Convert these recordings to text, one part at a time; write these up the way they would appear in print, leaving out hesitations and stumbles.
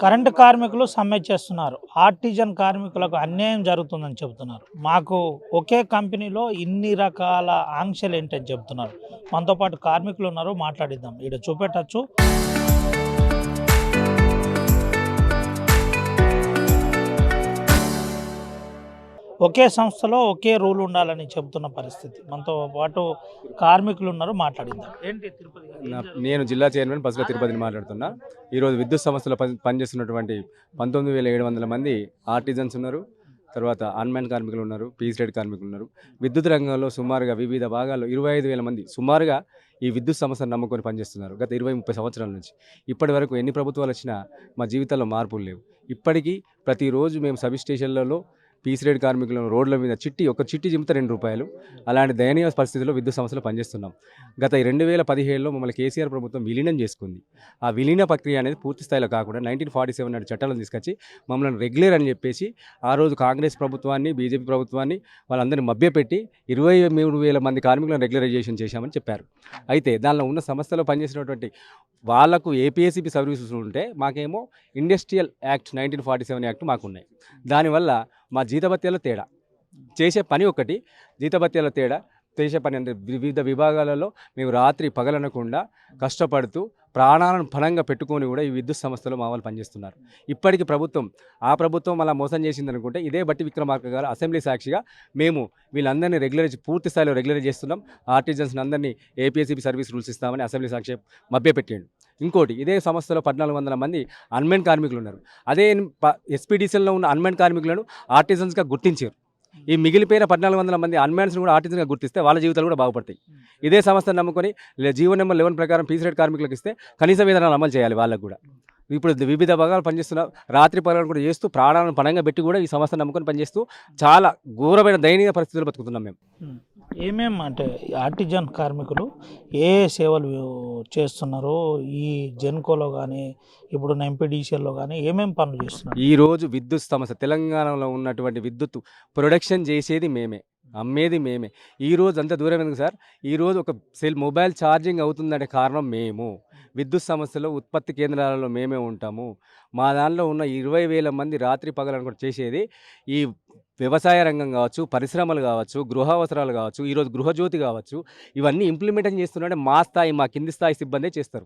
Current కార్మికులు సమ్మె చేస్తున్నారు. ఆర్టిజన్ కార్మికులకు అన్యాయం జరుగుతుందని చెబుతున్నారు. మాకు ఒకే కంపెనీలో ఇన్ని రకాల ఆంక్షలు ఏంటని చెబుతున్నారు. మనతో పాటు కార్మికులు ఉన్నారు, మాట్లాడిద్దాం. ఈడ చూపెట్టచ్చు. ఒకే సంస్థలో ఒకే రూల్ ఉండాలని చెబుతున్న పరిస్థితి. మనతో పాటు కార్మికులు ఉన్నారు, మాట్లాడిద్దాం. ఏంటి తిరుపతి గారు, ఏం జరుగుతుంది? నేను జిల్లా చైర్మన్ పసుల తిరుపతిని మాట్లాడుతున్నా. ఈరోజు విద్యుత్ సంస్థలో పనిచేస్తున్నటువంటి 19,700 మంది ఆర్టిజన్స్ ఉన్నారు. తర్వాత అన్మ్యాన్ కార్మికులు ఉన్నారు, పీసీడెడ్ కార్మికులు ఉన్నారు. విద్యుత్ రంగంలో సుమారుగా వివిధ భాగాల్లో 25,000 మంది సుమారుగా ఈ విద్యుత్ సంస్థను నమ్ముకొని పనిచేస్తున్నారు గత 20-30 సంవత్సరాల నుంచి. ఇప్పటి వరకు ఎన్ని ప్రభుత్వాలు వచ్చినా మా జీవితాల్లో మార్పులు లేవు. ఇప్పటికీ ప్రతిరోజు మేము సబ్ స్టేషన్లలో పీసీడెడ్ కార్మికులను రోడ్ల మీద ఒక చిట్టి చింపితే ₹2. అలాంటి దయనీయ పరిస్థితుల్లో విద్యుత్ సంస్థలో పనిచేస్తున్నాం. గత 2017లో మమ్మల్ని కేసీఆర్ ప్రభుత్వం విలీనం చేసుకుంది. ఆ విలీన ప్రక్రియ అనేది పూర్తి స్థాయిలో కాకుండా 1947 నాటి చట్టాలను తీసుకొచ్చి మమ్మల్ని రెగ్యులర్ అని చెప్పేసి ఆ రోజు కాంగ్రెస్ ప్రభుత్వాన్ని, బీజేపీ ప్రభుత్వాన్ని వాళ్ళందరినీ మభ్యపెట్టి 23,000 మంది కార్మికులను రెగ్యులరైజేషన్ చేశామని చెప్పారు. అయితే దానిలో ఉన్న సంస్థలో పనిచేసినటువంటి వాళ్లకు ఏపీఎస్సీబీ సర్వీసెస్ ఉంటే మాకేమో ఇండస్ట్రియల్ యాక్ట్ 1947 యాక్ట్ మాకున్నాయి. దానివల్ల మా జీతభత్యాల తేడా, చేసే పని ఒకటి, జీతభత్యాల తేడా, చేసే పని అంటే వివిధ విభాగాలలో మేము రాత్రి పగలనకుండా కష్టపడుతూ ప్రాణాలను పణంగా పెట్టుకొని కూడా ఈ విద్యుత్ సంస్థలో మా వాళ్ళు పనిచేస్తున్నారు. ఇప్పటికీ ప్రభుత్వం అలా మోసం చేసింది అనుకుంటే ఇదే బట్టి విక్రమార్క గారు అసెంబ్లీ సాక్షిగా మేము వీళ్ళందరినీ పూర్తి స్థాయిలో రెగ్యులరైజ్ చేస్తున్నాం. ఆర్టిజన్స్ అందరినీ ఏపీఎస్సీబీ సర్వీస్ రూల్స్ ఇస్తామని అసెంబ్లీ సాక్షి మభ్యపెట్టాడు. ఇంకోటి, ఇదే సంస్థలో 1,400 మంది అన్మెన్ కార్మికులు ఉన్నారు. అదే ఎస్పీడీసీలో ఉన్న అన్మెన్ కార్మికులను ఆర్టిజన్స్గా గుర్తించారు. ఈ మిగిలిపోయిన 1,400 మంది అన్మ్యాన్స్ని కూడా ఆర్టిజన్గా గుర్తిస్తే వాళ్ళ జీవితాలు కూడా బాగుపడతాయి. ఇదే సంస్థను నమ్ముకొని జీవో నెంబర్ 11 ప్రకారం పీసీడెడ్ కార్మికులకు ఇస్తే కనీస వేతనాలు అమలు చేయాలి వాళ్ళకు కూడా. ఇప్పుడు వివిధ భాగాలు పనిచేస్తున్న రాత్రి పగలు కూడా చేస్తూ ప్రాణాలను పణంగా పెట్టి కూడా ఈ సంస్థను నమ్ముకొని పనిచేస్తూ చాలా ఘోరమైన దయనీయ పరిస్థితులు బతుకుతున్నాం మేము. ఏమేం అంటే ఆర్టిజన్ కార్మికులు ఏ సేవలు చేస్తున్నారు? ఈ జెన్కోలో కానీ ఇప్పుడు ఎంపీడీసీఎల్లో కానీ ఏమేం పనులు చేస్తున్నారు? ఈరోజు విద్యుత్ సంస్థ తెలంగాణలో ఉన్నటువంటి విద్యుత్ ప్రొడక్షన్ చేసేది మేమే, అమ్మేది మేమే. ఈరోజు అంత దూరం ఎందుకు సార్? ఈరోజు ఒక మొబైల్ ఛార్జింగ్ అవుతుందంటే కారణం మేము. విద్యుత్ సంస్థలో ఉత్పత్తి కేంద్రాలలో మేమే ఉంటాము. మా దానిలో ఉన్న 20,000 మంది రాత్రి పగలనుకుంటూ చేసేది ఈ వ్యవసాయ రంగం కావచ్చు, పరిశ్రమలు కావచ్చు, గృహ అవసరాలు కావచ్చు, ఈరోజు గృహజ్యోతి కావచ్చు, ఇవన్నీ ఇంప్లిమెంటేషన్ చేస్తున్నారంటే మా కింది స్థాయి సిబ్బందే చేస్తారు.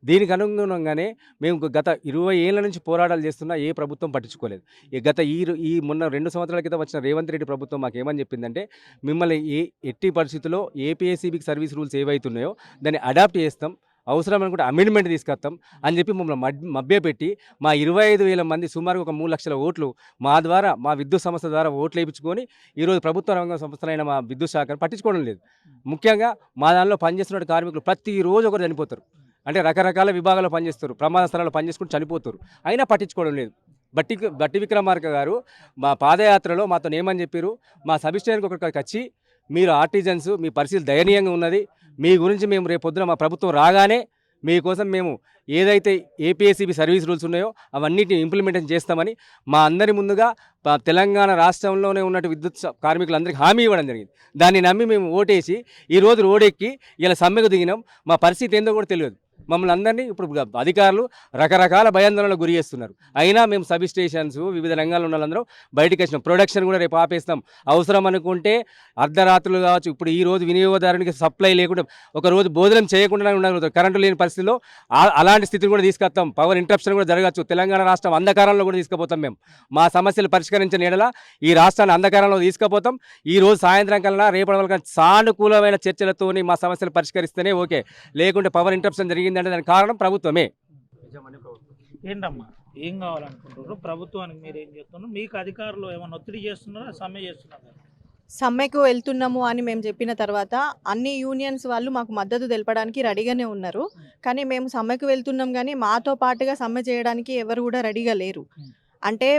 దీనికి అనుగుణంగానే మేము గత 20 ఏళ్ళ నుంచి పోరాటాలు చేస్తున్నా ఏ ప్రభుత్వం పట్టించుకోలేదు. మొన్న 2 సంవత్సరాల క్రితం వచ్చిన రేవంత్ రెడ్డి ప్రభుత్వం మాకేమని చెప్పిందంటే, మిమ్మల్ని ఎట్టి పరిస్థితుల్లో ఏపీఎస్సీబీకి సర్వీస్ రూల్స్ ఏవైతున్నాయో దాన్ని అడాప్ట్ చేస్తాం, అవసరం అనుకుంటే అమెండ్మెంట్ తీసుకొస్తాం అని చెప్పి మమ్మల్ని మభ్యపెట్టి మా 25,000 మంది సుమారుగా ఒక 3 లక్షల ఓట్లు మా విద్యుత్ సంస్థ ద్వారా ఓట్లు వేయించుకొని ఈరోజు ప్రభుత్వ రంగ సంస్థలైన మా విద్యుత్ శాఖను పట్టించుకోవడం లేదు. ముఖ్యంగా మా దానిలో పనిచేస్తున్న కార్మికులు ప్రతిరోజు ఒకరు చనిపోతారు. అంటే రకరకాల విభాగాల్లో పనిచేస్తారు, ప్రమాద స్థలాల్లో పనిచేసుకుని చనిపోతారు, అయినా పట్టించుకోవడం లేదు. బట్టి విక్రమార్క గారు మా పాదయాత్రలో మాతో ఏమని చెప్పారు, మా సబ్-స్టేషన్కి ఒకరికి వచ్చి, మీరు ఆర్టిజన్స్, మీ పరిస్థితి దయనీయంగా ఉన్నది, మీ గురించి మేము రేపొద్దున మా ప్రభుత్వం రాగానే మీకోసం మేము ఏదైతే ఏపీఎస్సీబీ సర్వీస్ రూల్స్ ఉన్నాయో అవన్నిటిని ఇంప్లిమెంటేషన్ చేస్తామని మా అందరి ముందుగా తెలంగాణ రాష్ట్రంలోనే ఉన్నట్టు విద్యుత్ కార్మికులందరికీ హామీ ఇవ్వడం జరిగింది. దాన్ని నమ్మి మేము ఓటేసి ఈరోజు రోడ్డెక్కి ఇలా సమ్మెకు దిగినాం. మా పరిస్థితి ఏందో కూడా తెలియదు. మమ్మల్ని అందరినీ ఇప్పుడు అధికారులు రకరకాల భయాందోళనలకు గురి చేస్తున్నారు. అయినా మేము సబ్ స్టేషన్స్ వివిధ రంగాల్లో ఉన్న వాళ్ళందరూ బయటకు వచ్చినాం. ప్రొడక్షన్ కూడా రేపు ఆపేస్తాం. అవసరం అనుకుంటే అర్ధరాత్రులు కావచ్చు, ఇప్పుడు ఈ రోజు వినియోగదారునికి సప్లై లేకుండా ఒక రోజు భోజనం చేయకుండా ఉండగలుగుతాం. కరెంటు లేని పరిస్థితిలో అలాంటి స్థితిని కూడా తీసుకొస్తాం. పవర్ ఇంటరప్షన్ కూడా జరగచ్చు. తెలంగాణ రాష్ట్రం అంధకారంలో కూడా తీసుకుపోతాం. మేము మా సమస్యలు పరిష్కరించిన ఎడల ఈ రాష్ట్రాన్ని అంధకారంలో తీసుకుపోతాం. ఈ రోజు సాయంత్రం కల్లా రేపటి వరకు సానుకూలమైన చర్చలతోని మా సమస్యలు పరిష్కరిస్తేనే ఓకే, లేకుంటే పవర్ ఇంటరప్షన్ జరిగింది అంటే దానికి కారణం ప్రభుత్వమే. ఏంటమ్మా, ఏం కావాలనుకుంటున్నారు ప్రభుత్వానికి? మీరు ఏం చేస్తున్నారు? మీకు అధికారులు ఏమైనా ఒత్తిడి చేస్తున్నారా, సమ్మె చేస్తున్నారా? సమ్మెకు వెళ్తున్నాము అని మేము చెప్పిన తర్వాత అన్ని యూనియన్స్ వాళ్ళు మాకు మద్దతు తెలపడానికి రెడీగానే ఉన్నారు. కానీ మేము సమ్మెకు వెళ్తున్నాం కానీ మాతో పాటుగా సమ్మె చేయడానికి ఎవరు కూడా రెడీగా లేరు. అంటే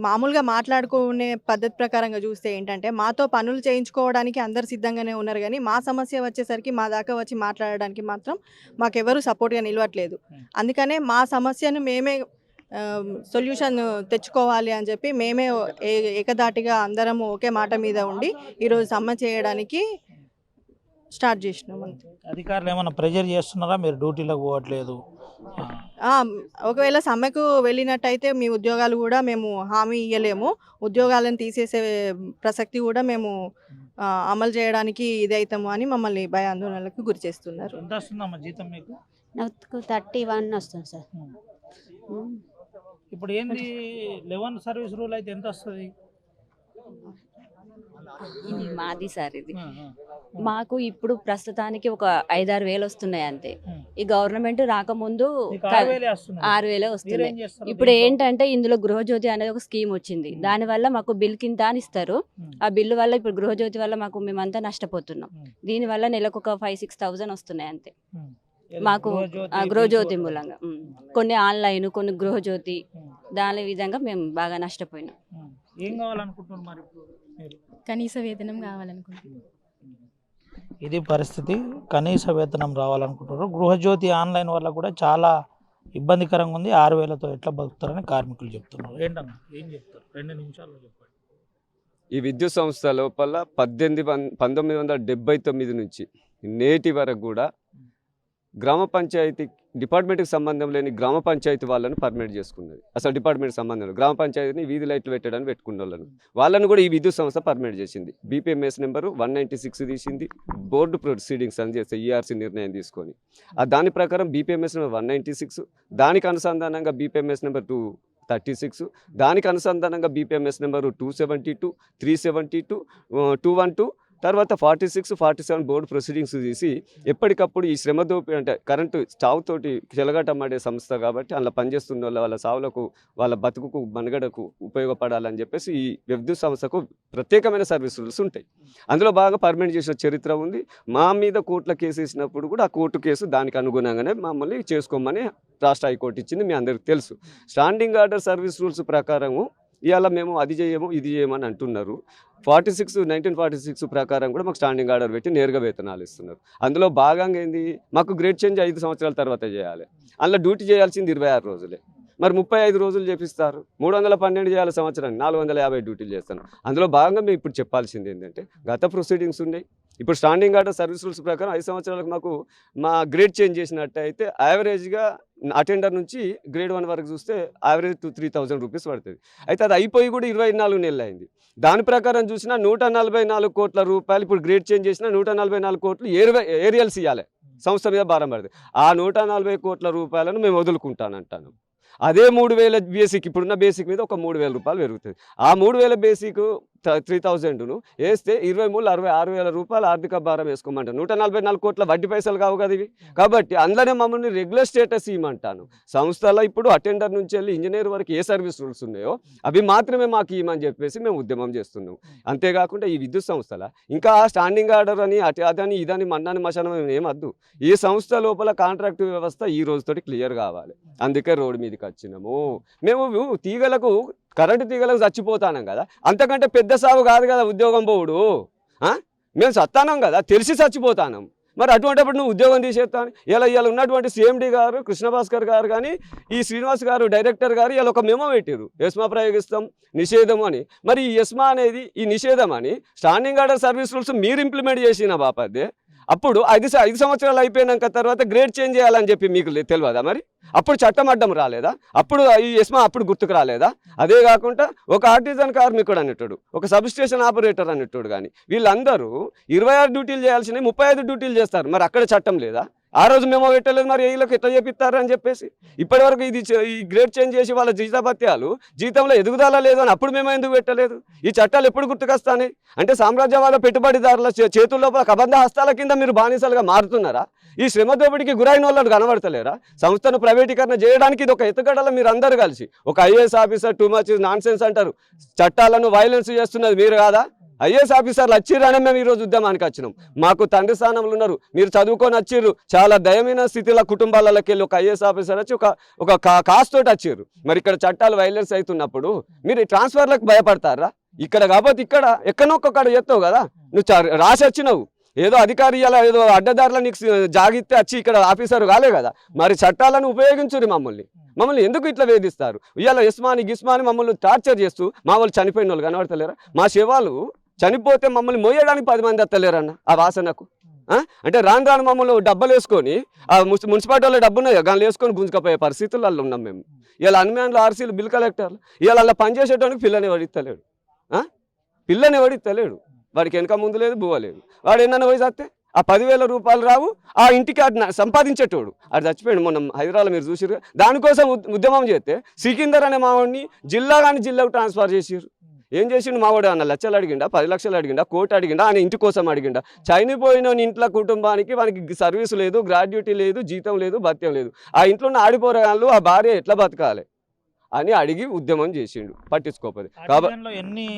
మామూలుగా మాట్లాడుకునే పద్ధతి ప్రకారంగా చూస్తే ఏంటంటే, మాతో పనులు చేయించుకోవడానికి అందరు సిద్ధంగానే ఉన్నారు, కానీ మా సమస్య వచ్చేసరికి మా దాకా వచ్చి మాట్లాడడానికి మాత్రం మాకెవరు సపోర్ట్గా నిలవట్లేదు. అందుకనే మా సమస్యను మేమే సొల్యూషన్ తెచ్చుకోవాలి అని చెప్పి మేమే ఏకధాటిగా అందరము ఒకే మాట మీద ఉండి ఈరోజు సమ్మె చేయడానికి స్టార్ట్ చేసినాం అంతే. అధికారులు ఏమైనా ప్రెజర్ చేస్తున్నారా, మీరు డ్యూటీలకు పోవట్లేదు? ఆ, ఒకవేళ సమ్మెకు వెళ్ళినట్టయితే మీ ఉద్యోగాలు కూడా మేము హామీ ఇవ్వలేము, ఉద్యోగాలను తీసేసే ప్రసక్తి కూడా మేము అమలు చేయడానికి ఇదవుతాము అని మమ్మల్ని భయాందోళనలకు గురి చేస్తున్నారు. ఎంత వస్తుందమ్మా జీతం మీకు? నాకు 31 వస్తుంది సార్. ఇప్పుడు ఏంది 11 సర్వీస్ రూల్ అయితే ఎంత వస్తుంది? ఇది మాది సార్. ఇది మాకు ఇప్పుడు ప్రస్తుతానికి ఒక 5-6 వేలు వస్తున్నాయి అంతే. ఈ గవర్నమెంట్ రాకముందు 6 వేలే వస్తున్నాయి. ఇప్పుడు ఏంటంటే ఇందులో గృహజ్యోతి అనేది ఒక స్కీమ్ వచ్చింది, దానివల్ల మాకు బిల్ కింద అని ఇస్తారు. ఆ బిల్లు వల్ల ఇప్పుడు గృహజ్యోతి వల్ల మాకు మేమంతా నష్టపోతున్నాం. దీనివల్ల నెలకు ఒక 5-6 థౌసండ్ వస్తున్నాయి అంతే మాకు. గృహజ్యోతి మూలంగా కొన్ని ఆన్లైన్, కొన్ని గృహజ్యోతి, దాని విధంగా మేము బాగా నష్టపోయినాం. ఏం కావాలనుకుంటున్నారు మరి ఇప్పుడు మీరు? కనీస వేతనం కావాలనుకుంటున్నాం. ఇది పరిస్థితి, కనీస వేతనం రావాలనుకుంటున్నారు. గృహజ్యోతి ఆన్లైన్ వల్ల కూడా చాలా ఇబ్బందికరంగా ఉంది. 6,000తో ఎట్లా బతుకుతారని కార్మికులు చెప్తున్నారు. ఏంటన్నా ఏం చెప్తారు? 2 నిమిషాల్లో చెప్పండి. ఈ విద్యుత్ సంస్థ లోపల 1979 నుంచి నేటి వరకు కూడా గ్రామ పంచాయతీ డిపార్ట్మెంట్కి సంబంధం లేని గ్రామ పంచాయతీ వాళ్ళను పర్మిట్ చేసుకున్నది. అసలు డిపార్ట్మెంట్ సంబంధం గ్రామ పంచాయతీని వీధి లైట్లు పెట్టడానికి పెట్టుకున్న వాళ్ళను కూడా ఈ విద్యుత్ సంస్థ పర్మిట్ చేసింది. బీపీఎంఎస్ నెంబరు 196 తీసింది. బోర్డు ప్రొసీడింగ్స్ అని చేస్తే ఈఆర్సీ నిర్ణయం తీసుకొని దాని ప్రకారం బీపీఎంఎస్ నెంబర్ 196, దానికి అనుసంధానంగా బీపీఎంఎస్ నెంబర్ 236, దానికి అనుసంధానంగా బీపీఎంఎస్ నెంబరు 272, 372, 212, తర్వాత 46, 47 బోర్డు ప్రొసీడింగ్స్ తీసి ఎప్పటికప్పుడు ఈ శ్రమ దోపిడీ అంటే కరెంటు స్టావ్ తోటి చెలగాటమాడే సంస్థ కాబట్టి అందులో పనిచేస్తున్న వాళ్ళ సావులకు, వాళ్ళ బతుకుకు, మనుగడకు ఉపయోగపడాలని చెప్పేసి ఈ విద్యుత్ సంస్థకు ప్రత్యేకమైన సర్వీస్ రూల్స్ ఉంటాయి. అందులో బాగా పర్మిట్ చేసిన చరిత్ర ఉంది. మా మీద కోర్టుల కేసు వేసినప్పుడు కూడా ఆ కోర్టు కేసు దానికి అనుగుణంగానే మమ్మల్ని చేసుకోమని రాష్ట్ర హైకోర్టు ఇచ్చింది, మీ అందరికీ తెలుసు. స్టాండింగ్ ఆర్డర్ సర్వీస్ రూల్స్ ప్రకారము ఇవాళ మేము అది చేయము ఇది చేయమని అంటున్నారు. 1946 ప్రకారం కూడా మాకు స్టాండింగ్ ఆర్డర్ పెట్టి నేరుగా వేతనాలు ఇస్తున్నారు. అందులో భాగంగా ఏంది, మాకు గ్రేడ్ చేంజ్ 5 సంవత్సరాల తర్వాత చేయాలి. అందులో డ్యూటీ చేయాల్సింది 26 రోజులే. మరి 35 రోజులు చేపిస్తారు. 312 చేయాలి సంవత్సరానికి, 450 డ్యూటీలు చేస్తాను. అందులో భాగంగా మేము ఇప్పుడు చెప్పాల్సింది ఏంటంటే గత ప్రొసీడింగ్స్ ఉన్నాయి. ఇప్పుడు స్టాండింగ్ ఆర్డర్ సర్వీస్ రూల్స్ ప్రకారం 5 సంవత్సరాలకు మాకు మా గ్రేడ్ చేంజ్ చేసినట్టయితే యావరేజ్గా అటెండర్ నుంచి గ్రేడ్ 1 వరకు చూస్తే యావరేజ్ 3,000 రూపీస్ పడుతుంది. అయితే అది అయిపోయి కూడా 24 నెలలు అయింది. దాని ప్రకారం చూసినా 144 కోట్ల రూపాయలు ఇప్పుడు గ్రేడ్ చేంజ్ చేసిన 144 కోట్లు ఏరియల్స్ ఇవ్వాలి, సంస్థ మీద భారం పడుతుంది. ఆ 140 కోట్ల రూపాయలను మేము వదులుకుంటానంటాను. అదే 3,000 బేసిక్, ఇప్పుడున్న బేసిక్ మీద ఒక 3,000 రూపాయలు పెరుగుతుంది. ఆ 3,000 బేసిక్ 3,000ను వేస్తే 66,000 రూపాయలు ఆర్థిక భారం వేసుకోమంటాను. 144 కోట్ల వడ్డీ పైసలు కావు కదా ఇవి. కాబట్టి అందులోనే మమ్మల్ని రెగ్యులర్ స్టేటస్ ఇవ్వమంటాను. సంస్థలో ఇప్పుడు అటెండర్ నుంచి వెళ్ళి ఇంజనీర్ వరకు ఏ సర్వీస్ రూల్స్ ఉన్నాయో అవి మాత్రమే మాకు ఇవ్వమని చెప్పేసి మేము ఉద్యమం చేస్తున్నాం. అంతేకాకుండా ఈ విద్యుత్ సంస్థల ఇంకా స్టాండింగ్ ఆర్డర్ అని అదని ఇదని మన్నాని మశానం ఏమద్దు. ఈ సంస్థ లోపల కాంట్రాక్ట్ వ్యవస్థ ఈ రోజుతోటి క్లియర్ కావాలి. అందుకే రోడ్డు మీదకి వచ్చినాము. మేము తీగలకు, కరెంటు తీగలకు చచ్చిపోతానం కదా, అంతకంటే పెద్ద సాగు కాదు కదా ఉద్యోగం పోవుడు. మేము చస్తానం కదా, తెలిసి చచ్చిపోతానం. మరి అటువంటిప్పుడు నువ్వు ఉద్యోగం తీసేస్తాను. ఇలా ఉన్నటువంటి సిఎండి గారు, కృష్ణభాస్కర్ గారు కానీ, ఈ శ్రీనివాస్ గారు డైరెక్టర్ గారు ఇలా ఒక మెమో పెట్టారు, ఎస్మా ప్రయోగిస్తాం నిషేధం అని. మరి ఈ ఎస్మా అనేది, ఈ నిషేధం అని స్టాండింగ్ ఆర్డర్ సర్వీస్ రూల్స్ మీరు ఇంప్లిమెంట్ చేసిన బాపదే. అప్పుడు 5 సంవత్సరాలు అయిపోయినాక తర్వాత గ్రేడ్ చేంజ్ చేయాలని చెప్పి మీకు తెలియదా? మరి అప్పుడు చట్టం అడ్డం రాలేదా? అప్పుడు ఈ ఎస్మా అప్పుడు గుర్తుకు రాలేదా? అదే కాకుండా ఒక ఆర్టిజన్ కార్మికుడు అనేటోడు, ఒక సబ్ స్టేషన్ ఆపరేటర్ అనేటోడు కానీ వీళ్ళందరూ 26 డ్యూటీలు చేయాల్సినవి 35 డ్యూటీలు చేస్తారు. మరి అక్కడ చట్టం లేదా? ఆ రోజు మేము పెట్టలేదు, మరి ఏళ్ళకి ఎట్లా చేపిస్తారు అని చెప్పేసి. ఇప్పటి వరకు ఈ గ్రేడ్ చేంజ్ చేసి వాళ్ళ జీతభత్యాలు, జీతంలో ఎదుగుదల లేదు అని అప్పుడు మేము ఎందుకు పెట్టలేదు? ఈ చట్టాలు ఎప్పుడు గుర్తుకొస్తాయి? అంటే సామ్రాజ్యవాద పెట్టుబడిదారుల చేతుల్లో కబంధ హస్తాల కింద మీరు బానిసలుగా మారుతున్నారా? ఈ శ్రమ దోపిడికి గురైన వాళ్ళు కనబడతలేరా? సంస్థను ప్రైవేటీకరణ చేయడానికి ఇది ఒక ఎత్తుగడలో మీరు అందరూ కలిసి ఒక IAS officer too much non sense అంటారు. చట్టాలను వైలెన్స్ చేస్తున్నది మీరు కాదా? ఐఏఎస్ ఆఫీసర్లు వచ్చిర్రనే మేము ఈరోజు ఉద్యమానికి వచ్చినాం. మాకు తండ్రి స్థానంలో ఉన్నారు, మీరు చదువుకొని వచ్చిర్రు. చాలా దయమైన స్థితిలో కుటుంబాలకి వెళ్ళి ఒక ఐఏఎస్ ఆఫీసర్ వచ్చి ఒక కాస్ట్ తోటి వచ్చిర్రు. మరి ఇక్కడ చట్టాలు వైలెన్స్ అవుతున్నప్పుడు మీరు ట్రాన్స్ఫర్లకు భయపడతారా? ఇక్కడ కాకపోతే ఇక్కడ ఎక్కడొక్కడ చేస్తావు కదా, నువ్వు రాసి వచ్చినావు. ఏదో అధికారి ఇలా ఏదో అడ్డదారుల నీకు జాగిస్తే వచ్చి ఇక్కడ ఆఫీసర్ కాలే కదా. మరి చట్టాలను ఉపయోగించురు. మమ్మల్ని ఎందుకు ఇట్లా వేధిస్తారు? ఇవాళ ఇస్మాని గిస్మాని మమ్మల్ని టార్చర్ చేస్తూ మా వాళ్ళు చనిపోయిన వాళ్ళు కనబడతలేరా? మా శవాలు చనిపోతే మమ్మల్ని మోయడానికి 10 మంది వస్తలేరన్న ఆ వాసనకు. అంటే రాను రాను మమ్మల్ని డబ్బలు వేసుకొని ఆ మున్సిపాలిటీ వాళ్ళ డబ్బు ఉన్నాయి గాని వేసుకొని గుంజుకపోయే పరిస్థితుల్లో ఉన్నాం మేము. ఇలా అన్మ్యాన్లు ఆర్సీలు బిల్ కలెక్టర్లు ఇలా అలా పనిచేసేటానికి పిల్లని వడిస్తలేడు, పిల్లని వడిస్తలేడు. వాడికి వెనక ముందు లేదు బువ్వ లేదు. వాడు ఏమన్నా పోయి చస్తే ఆ 10,000 రూపాయలు రావు, ఆ ఇంటికి అది సంపాదించేటోడు అది చచ్చిపోయాడు. మొన్న హైదరాబాద్లో మీరు చూసిరు. దానికోసం ఉద్యమం చేస్తే సికిందర్ అనే మావాడిని జిల్లాకు ట్రాన్స్ఫర్ చేసిరు. ఏం చేసిండు మావాడు? అన్న లక్షలు అడిగిండా, 10 లక్షలు అడిగిండా, కోటి అడిగిండా, ఆయన ఇంటి కోసం అడిగిండా? చనిపోయిన ఇంట్లో కుటుంబానికి వానికి సర్వీస్ లేదు, గ్రాడ్యుటీ లేదు, జీతం లేదు, భత్యం లేదు. ఆ ఇంట్లో ఉన్న ఆడిపోరగాళ్ళు ఆ భార్య ఎట్లా బతకాలి అని అడిగి ఉద్యమం చేసిండు. పట్టించుకోకపోతే కాబట్టి ఎన్ని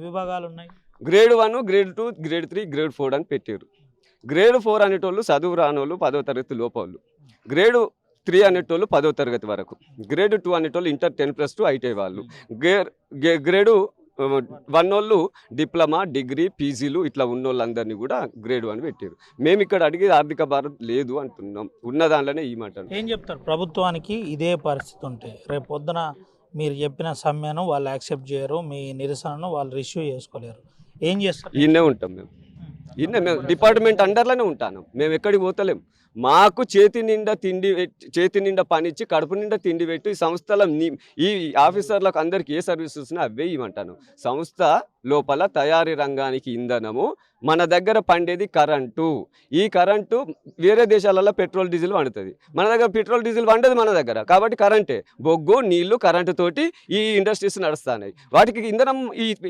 విభాగాలు ఉన్నాయి? గ్రేడ్ 1, గ్రేడ్ 2, గ్రేడ్ 3, గ్రేడ్ 4 అని పెట్టారు. గ్రేడ్ 4 అనేటోళ్ళు చదువు రానోళ్ళు 10వ తరగతి లోపళ్ళు. గ్రేడ్ 3 అనేటోళ్ళు 10వ తరగతి వరకు. గ్రేడ్ 2 అనేటోళ్ళు ఇంటర్ 10+2 ఐటీఐ వాళ్ళు. గ్రేడు 1 వాళ్ళు డిప్లొమా, డిగ్రీ, పీజీలు ఇట్లా ఉన్నోళ్ళందరినీ కూడా గ్రేడ్ 1 పెట్టారు. మేము ఇక్కడ అడిగి ఆర్థిక భారం లేదు అంటున్నాం. ఉన్న దాంట్లోనే ఈ మాట. ఏం చెప్తారు? ప్రభుత్వానికి ఇదే పరిస్థితి ఉంటే రేపు పొద్దున మీరు చెప్పిన సమ్మెను వాళ్ళు యాక్సెప్ట్ చేయరు, మీ నిరసనను వాళ్ళు రిసీవ్ చేసుకోలేరు, ఏం చేస్తారు? ఈయనే ఉంటాం మేము. మేము డిపార్ట్మెంట్ అండర్లోనే ఉంటాను. మేము ఎక్కడికి పోతలేం. మాకు చేతి నిండా పని ఇచ్చి కడుపు నిండా తిండి పెట్టి ఈ సంస్థల ఈ ఆఫీసర్లకు అందరికీ ఏ సర్వీసెస్ అవే ఇవ్వమంటాను. సంస్థ లోపల తయారీ రంగానికి ఇంధనము, మన దగ్గర పండేది కరెంటు. ఈ కరెంటు వేరే దేశాలలో పెట్రోల్ డీజిల్ వండుతుంది, మన దగ్గర పెట్రోల్ డీజిల్ వండదు మన దగ్గర. కాబట్టి కరెంటే, బొగ్గు, నీళ్లు, కరెంటు తోటి ఈ ఇండస్ట్రీస్ నడుస్తున్నాయి. వాటికి ఇంధనం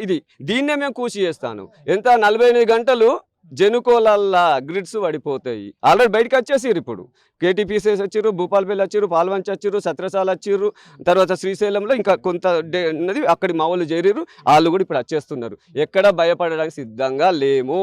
ఇది దీన్నే మేము కూసి చేస్తాను. ఎంత 48 గంటలు జనుకోలల్లా గ్రిడ్స్ పడిపోతాయి. ఆల్రెడీ బయటకు వచ్చేసారు. ఇప్పుడు కేటీపీసీఎస్ వచ్చారు, భూపాలపల్లి వచ్చారు, పాల్వంచ వచ్చారు, సత్రసాల వచ్చారు, తర్వాత శ్రీశైలంలో ఇంకా కొంత ఉన్నది అక్కడి మా వాళ్ళు చేరారు. వాళ్ళు కూడా ఇప్పుడు వచ్చేస్తున్నారు. ఎక్కడ భయపడడానికి సిద్ధంగా లేము.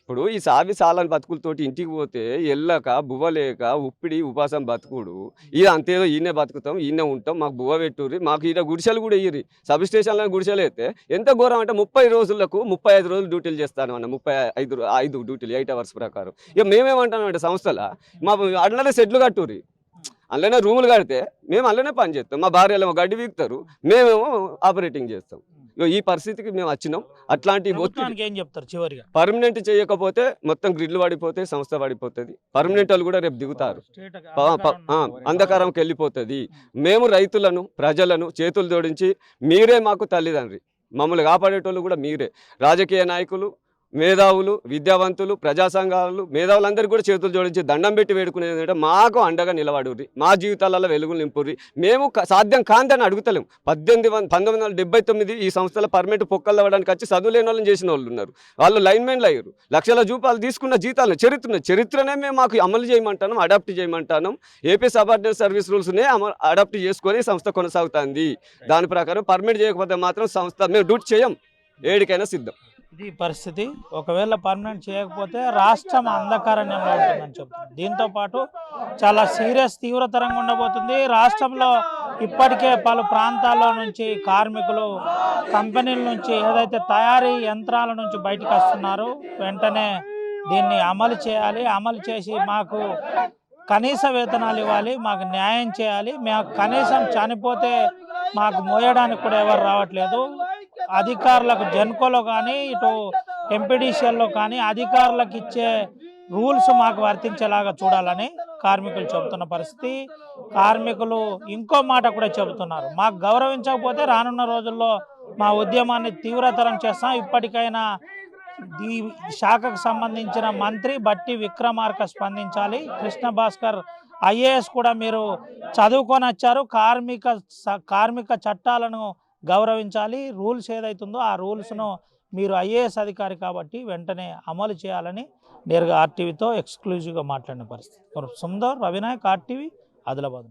ఇప్పుడు ఈ సాలని బతుకులతోటి ఇంటికి పోతే ఎల్లక బువ్వలేక ఉప్పిడి ఉపాసం బతుకుడు. ఇది అంతేదో ఈయనే బతుకుతాం, ఈయనే ఉంటాం, మాకు బువ్వ పెట్టుర్రి, మాకు ఈయన గుడిసెలు కూడా ఇయ్యి. సబ్ స్టేషన్లో గుడిసెలు అయితే ఎంత ఘోరం అంటే 30 రోజులకు 35 రోజులు డ్యూటీలు చేస్తాను అన్న. 35 డ్యూటీలు 8 అవర్స్ ప్రకారం. ఇక మేమేమంటాం అంటే సంస్థలో మా అట్లనే సెట్లు కట్టుర్రి, అందులోనే రూములు కడితే మేము అందులోనే పని చేస్తాం. మా భార్యలు గడ్డి వీగుతారు, మేమేమో ఆపరేటింగ్ చేస్తాం. ఈ పరిస్థితికి మేము వచ్చినాం. అట్లాంటి ఏం చెప్తారు చివరిగా? పర్మనెంట్ చేయకపోతే మొత్తం గ్రిడ్లు పడిపోతే సంస్థ పడిపోతుంది. పర్మనెంట్ వాళ్ళు కూడా రేపు దిగుతారు, అంధకారంకి వెళ్ళిపోతుంది. మేము రైతులను, ప్రజలను చేతులు జోడించి మీరే మాకు తల్లిదండ్రి, మమ్మల్ని కాపాడేటోళ్ళు కూడా మీరే. రాజకీయ నాయకులు, మేధావులు, విద్యావంతులు, ప్రజా సంఘాలు, మేధావులందరికీ కూడా చేతులు జోడించి దండం పెట్టి వేడుకునేది ఏంటంటే మాకు అండగా నిలబడుర్రి, మా జీవితాలలో వెలుగులు నింపుర్రి. మేము సాధ్యం కాందని అడుగుతలేము. 1979 ఈ సంస్థల పర్మనెంట్ పొక్కలు అవ్వడానికి వచ్చి చదువులేని వాళ్ళని చేసిన వాళ్ళు ఉన్నారు. వాళ్ళు లైన్మెన్లు అయ్యారు, లక్షల రూపాయలు తీసుకున్న జీతాలను చరిత్రనే మేము మాకు అమలు చేయమంటాను, అడాప్ట్ చేయమంటాను. ఏపీ సబార్డినేట్ సర్వీస్ రూల్స్నే అడాప్ట్ చేసుకొని సంస్థ కొనసాగుతుంది. దాని ప్రకారం పర్మనెంట్ చేయకపోతే మాత్రం సంస్థ మేము డ్యూటీ చేయం, ఏడికైనా సిద్ధం. ఇది పరిస్థితి. ఒకవేళ పర్మనెంట్ చేయకపోతే రాష్ట్రం అంధకారణ్యంలో ఉంటుందని చెప్తుంది. దీంతో పాటు చాలా సీరియస్ తీవ్రతరంగా ఉండబోతుంది. రాష్ట్రంలో ఇప్పటికే పలు ప్రాంతాల్లో నుంచి కార్మికులు కంపెనీల నుంచి ఏదైతే తయారీ యంత్రాల నుంచి బయటకు వస్తున్నారు. వెంటనే దీన్ని అమలు చేయాలి, అమలు చేసి మాకు కనీస వేతనాలు ఇవ్వాలి, మాకు న్యాయం చేయాలి. మాకు కనీసం చనిపోతే మాకు మోయడానికి కూడా ఎవరు రావట్లేదు. అధికారులకు జెన్కోలో కానీ ఇటు ఎంపీడీసీఎల్లో కానీ అధికారులకు ఇచ్చే రూల్స్ మాకు వర్తించేలాగా చూడాలని కార్మికులు చెబుతున్న పరిస్థితి. కార్మికులు ఇంకో మాట కూడా చెబుతున్నారు, మాకు గౌరవించకపోతే రానున్న రోజుల్లో మా ఉద్యమాన్ని తీవ్రతరం చేస్తాం. ఇప్పటికైనా ఈ శాఖకు సంబంధించిన మంత్రి బట్టి విక్రమార్క స్పందించాలి. కృష్ణ భాస్కర్ ఐఏఎస్ కూడా మీరు చదువుకొని వచ్చారు, కార్మిక చట్టాలను గౌరవించాలి. రూల్స్ ఏదైతుందో ఆ రూల్స్ను మీరు ఐఏఎస్ అధికారి కాబట్టి వెంటనే అమలు చేయాలని నేరుగా ఆర్టీవీతో ఎక్స్క్లూజివ్గా మాట్లాడిన పరిస్థితి. సుందర్, రవినాయక్, ఆర్టీవీ, ఆదిలాబాద్.